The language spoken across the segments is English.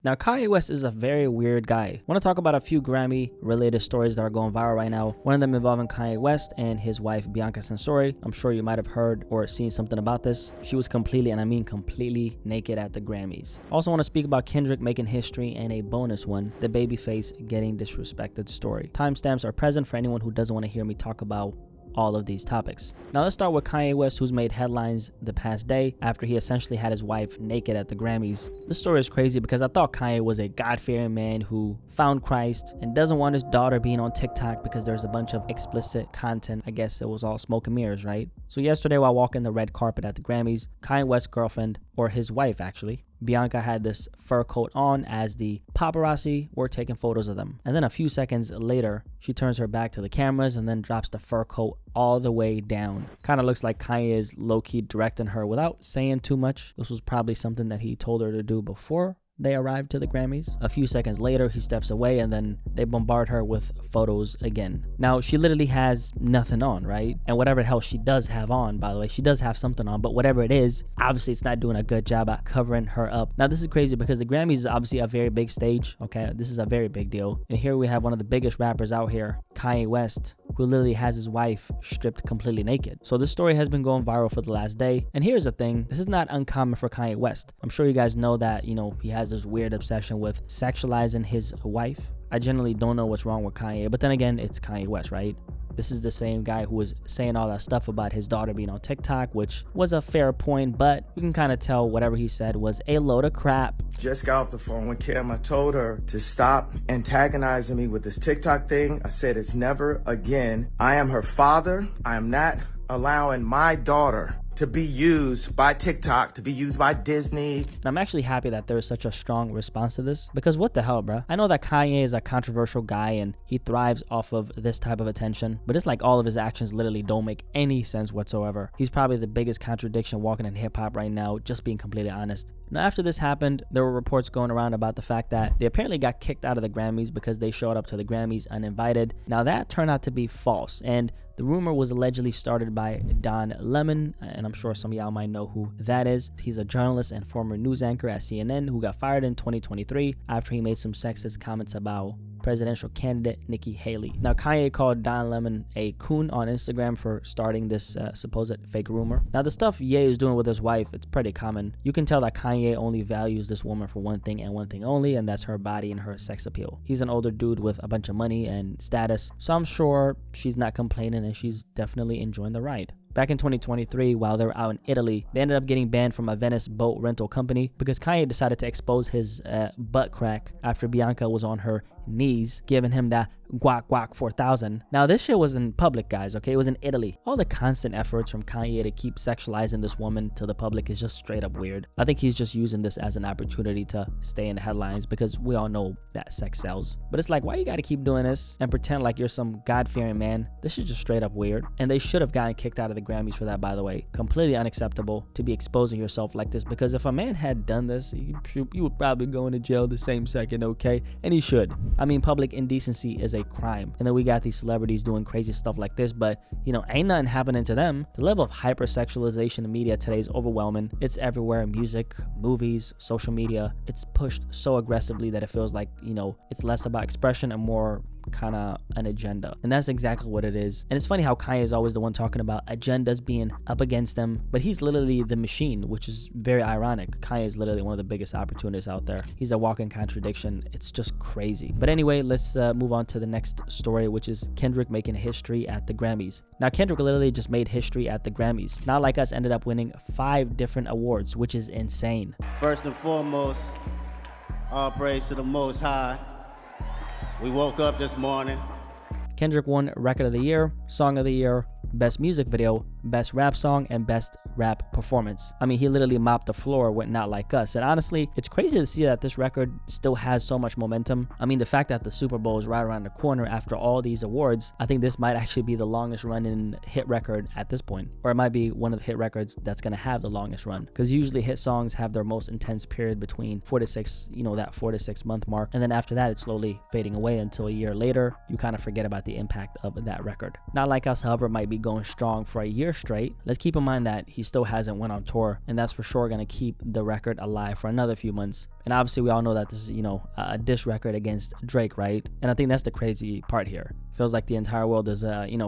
Now, Kanye West is a very weird guy. I want to talk about a few Grammy related stories that are going viral right now. One of them involving Kanye West and his wife Bianca Censori. I'm sure you might have heard or seen something about this. She was completely, and I mean completely, naked at the Grammys. Also want to speak about Kendrick making history and a bonus one, the Babyface getting disrespected story. Timestamps are present for anyone who doesn't want to hear me talk about all of these topics. Now let's start with Kanye West, who's made headlines the past day after he essentially had his wife naked at the Grammys. This story is crazy because I thought Kanye was a God-fearing man who found Christ and doesn't want his daughter being on TikTok because there's a bunch of explicit content. I guess it was all smoke and mirrors, right? So yesterday while walking the red carpet at the Grammys, Kanye West's girlfriend, or his wife actually, Bianca, had this fur coat on as the paparazzi were taking photos of them. And then a few seconds later, she turns her back to the cameras and then drops the fur coat all the way down. Kind of looks like Kanye is low-key directing her without saying too much. This was probably something that he told her to do before they arrived to the Grammys. A few seconds later, he steps away and then they bombard her with photos again. Now, she literally has nothing on, right? And whatever the hell she does have on, by the way, she does have something on, but whatever it is, obviously it's not doing a good job at covering her up. Now, this is crazy because the Grammys is obviously a very big stage, okay? This is a very big deal. And here we have one of the biggest rappers out here, Kanye West, who literally has his wife stripped completely naked. So this story has been going viral for the last day. And here's the thing, this is not uncommon for Kanye West. I'm sure you guys know that, he has this weird obsession with sexualizing his wife. I generally don't know what's wrong with Kanye, but then again, it's Kanye West, right? This is the same guy who was saying all that stuff about his daughter being on TikTok, which was a fair point, but you can kind of tell whatever he said was a load of crap. Just got off the phone with Kim. I told her to stop antagonizing me with this TikTok thing. I said it's never again. I am her father. I am not allowing my daughter to be used by TikTok, to be used by Disney. And I'm actually happy that there's such a strong response to this, because what the hell, bro? I know that Kanye is a controversial guy and he thrives off of this type of attention, but it's like all of his actions literally don't make any sense whatsoever. He's probably the biggest contradiction walking in hip-hop right now, just being completely honest. Now, after this happened, there were reports going around about the fact that they apparently got kicked out of the Grammys because they showed up to the Grammys uninvited. Now, that turned out to be false, and the rumor was allegedly started by Don Lemon, and I'm sure some of y'all might know who that is. He's a journalist and former news anchor at CNN who got fired in 2023 after he made some sexist comments about presidential candidate Nikki Haley. Now, Kanye called Don Lemon a coon on Instagram for starting this supposed fake rumor. Now, the stuff Ye is doing with his wife, it's pretty common. You can tell that Kanye only values this woman for one thing and one thing only, and that's her body and her sex appeal. He's an older dude with a bunch of money and status, so I'm sure she's not complaining and she's definitely enjoying the ride. Back in 2023, while they were out in Italy, they ended up getting banned from a Venice boat rental company because Kanye decided to expose his butt crack after Bianca was on her knees, giving him that guac guac 4000. Now, this shit was in public, guys, okay? It was in Italy. All the constant efforts from Kanye to keep sexualizing this woman to the public is just straight up weird. I think he's just using this as an opportunity to stay in the headlines because we all know that sex sells. But it's like, why you gotta keep doing this and pretend like you're some God-fearing man? This is just straight up weird. And they should have gotten kicked out of the Grammys for that, by the way. Completely unacceptable to be exposing yourself like this, because if a man had done this, you would probably go into jail the same second, okay? And he should. I mean, public indecency is a crime. And then we got these celebrities doing crazy stuff like this, but ain't nothing happening to them. The level of hypersexualization in media today is overwhelming. It's everywhere in music, movies, social media. It's pushed so aggressively that it feels like, it's less about expression and more kind of an agenda. And that's exactly what it is. And it's funny how Kanye is always the one talking about agendas being up against them, but he's literally the machine, which is very ironic. Kanye is literally one of the biggest opportunists out there. He's a walking contradiction. It's just crazy. But anyway, let's move on to the next story, which is Kendrick making history at the Grammys. Now, Kendrick literally just made history at the Grammys. Not Like Us ended up winning 5 different awards, which is insane. First and foremost, all praise to the Most High. We woke up this morning. Kendrick won Record of the Year, Song of the Year, Best Music Video, Best Rap Song, and Best Rap Performance. I mean, he literally mopped the floor with Not Like Us. And honestly, it's crazy to see that this record still has so much momentum. I mean, the fact that the Super Bowl is right around the corner after all these awards, I think this might actually be the longest running hit record at this point. Or it might be one of the hit records that's going to have the longest run. Because usually hit songs have their most intense period between 4 to 6, that 4 to 6 month mark. And then after that, it's slowly fading away until a year later, you kind of forget about the impact of that record. Not Like Us, however, might be going strong for a year straight. Let's keep in mind that he still hasn't went on tour, and that's for sure going to keep the record alive for another few months. And obviously we all know that this is, a diss record against Drake, right? And I think that's the crazy part here. Feels like the entire world is,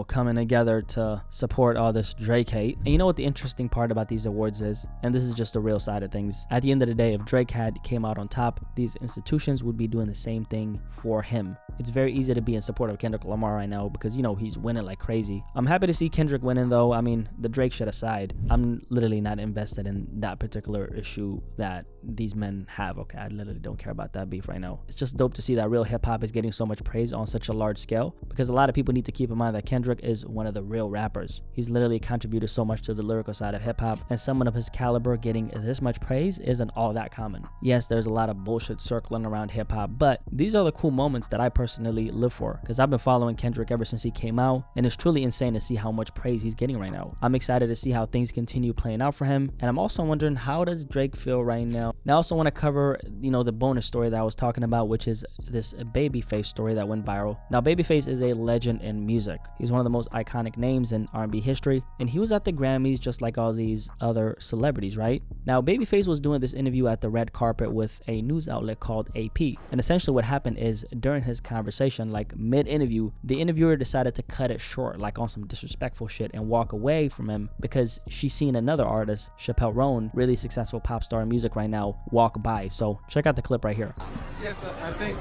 coming together to support all this Drake hate. And you know what the interesting part about these awards is? And this is just the real side of things. At the end of the day, if Drake had came out on top, these institutions would be doing the same thing for him. It's very easy to be in support of Kendrick Lamar right now because, he's winning like crazy. I'm happy to see Kendrick winning though. I mean, the Drake shit aside, I'm literally not invested in that particular issue that these men have. Okay, I literally don't care about that beef right now. It's just dope to see that real hip hop is getting so much praise on such a large scale, because a lot of people need to keep in mind that Kendrick is one of the real rappers. He's literally contributed so much to the lyrical side of hip hop, and someone of his caliber getting this much praise isn't all that common. Yes, there's a lot of bullshit circling around hip hop, but these are the cool moments that I personally live for, because I've been following Kendrick ever since he came out, and it's truly insane to see how much praise he's getting right now. I'm excited to see how things continue playing out for him, and I'm also wondering, how does Drake feel right now? Now I also want to cover, the bonus story that I was talking about, which is this Babyface story that went viral. Now Babyface is a legend in music. He's one of the most iconic names in R&B history, and he was at the Grammys just like all these other celebrities, right? Now Babyface was doing this interview at the red carpet with a news outlet called AP, and essentially what happened is during his conversation, like mid-interview, the interviewer decided to cut it short, like on some disrespectful shit, and walk away from him because she's seen another artist, Chappelle Roan, really successful pop star in music right now, walk by. So check out the clip right here. Yes, I think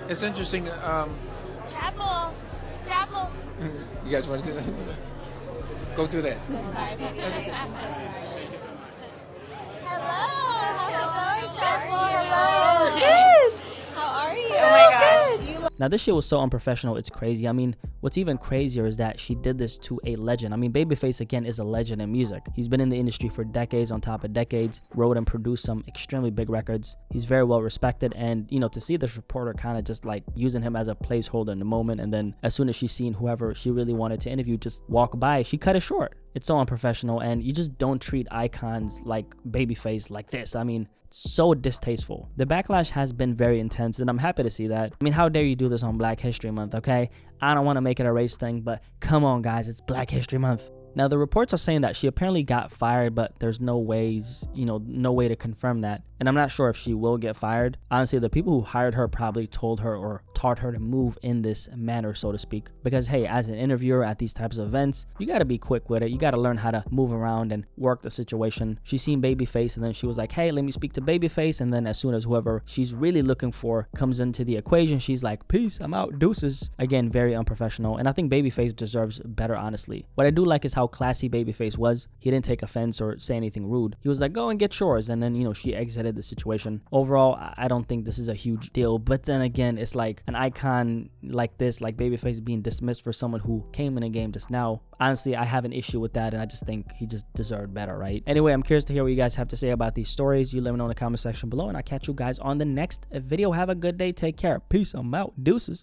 it's interesting. Chapel. You guys want to do that? Go do that. Hello, how's it going, Chapel? Hello. Good. How are you? Oh my gosh. Now this shit was so unprofessional, it's crazy. I mean, what's even crazier is that she did this to a legend. I mean, Babyface again is a legend in music. He's been in the industry for decades on top of decades, wrote and produced some extremely big records. He's very well respected, and to see this reporter kind of just like using him as a placeholder in the moment, and then as soon as she's seen whoever she really wanted to interview just walk by, she cut it short. It's so unprofessional, and you just don't treat icons like Babyface like this. I mean, so distasteful. The backlash has been very intense, and I'm happy to see that. I mean, how dare you do this on Black History Month, okay? I don't want to make it a race thing, but come on guys, it's Black History Month. Now the reports are saying that she apparently got fired, but there's no ways, no way to confirm that. And I'm not sure if she will get fired. Honestly, the people who hired her probably told her or taught her to move in this manner, so to speak. Because hey, as an interviewer at these types of events, you gotta be quick with it. You gotta learn how to move around and work the situation. She seen Babyface, and then she was like, hey, let me speak to Babyface. And then as soon as whoever she's really looking for comes into the equation, she's like, peace, I'm out, deuces. Again, very unprofessional. And I think Babyface deserves better, honestly. What I do like is how classy Babyface was. He didn't take offense or say anything rude. He was like, go and get yours. And then, she exited the situation. Overall, I don't think this is a huge deal. But then again, it's like an icon like this, like Babyface, being dismissed for someone who came in the game just now. Honestly, I have an issue with that, and I just think he just deserved better, right? Anyway, I'm curious to hear what you guys have to say about these stories. You let me know in the comment section below, and I'll catch you guys on the next video. Have a good day. Take care. Peace. I'm out. Deuces.